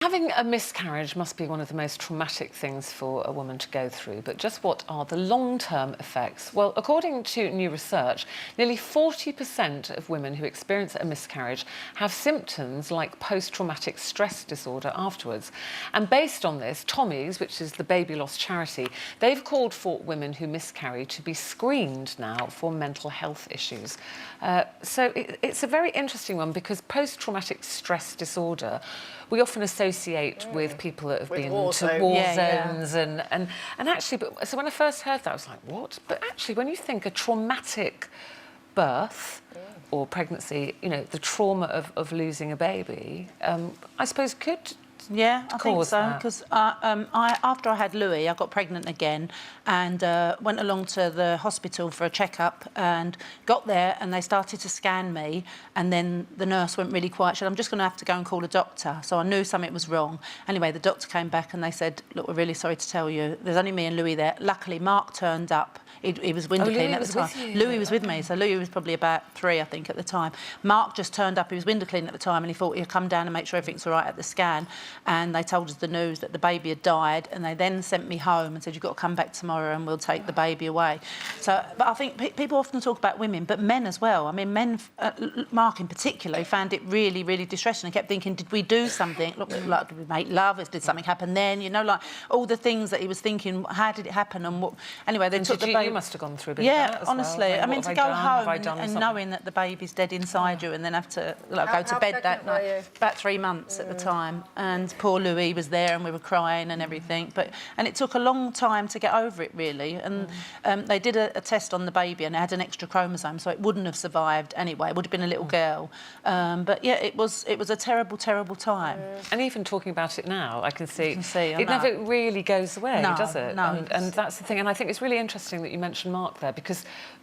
Having a miscarriage must be one of the most traumatic things for a woman to go through, but just what are the long-term effects? Well, according to new research, nearly 40% of women who experience a miscarriage have symptoms like post-traumatic stress disorder afterwards. And based on this, Tommy's, which is the baby loss charity, they've called for women who miscarry to be screened now for mental health issues. So it's a very interesting one because post-traumatic stress disorder, we often associate with people that have been to war zones and actually, so when I first heard that, I was like, what? But actually, when you think a traumatic birth or pregnancy, you know, the trauma of losing a baby, I suppose could. Yeah, I think so, because after I had Louis, I got pregnant again and went along to the hospital for a checkup and got there and they started to scan me and then the nurse went really quiet. She said, I'm just going to have to go and call a doctor. So I knew something was wrong. Anyway, the doctor came back and they said, look, we're really sorry to tell you, there's only me and Louis there. Luckily, Mark turned up. He was window cleaning at the time. Louis was with me, so Louis was probably about 3, I think, at the time. Mark just turned up. He was window cleaning at the time, and he thought he'd come down and make sure everything's all right at the scan. And they told us the news that the baby had died, and they then sent me home and said, you've got to come back tomorrow and we'll take the baby away. So, but I think people often talk about women, but men as well. I mean, men, Mark in particular, found it really, really distressing. He kept thinking, did we do something? Look, like, did we make love? Did something happen then? You know, like all the things that he was thinking, how did it happen? And what? Anyway, they took the baby. You must have gone through a bit of that as honestly. well. I mean, to go home and knowing that the baby's dead inside you and then have to go to bed that night. About 3 months at the time. And poor Louis was there and we were crying and everything. And it took a long time to get over it, really. And they did a test on the baby and it had an extra chromosome, so it wouldn't have survived anyway. It would have been a little girl. But yeah, it was a terrible, terrible time. And even talking about it now, I can see it never really goes away, does it? No. And that's the thing. And I think it's really interesting that you mentioned Mark there, because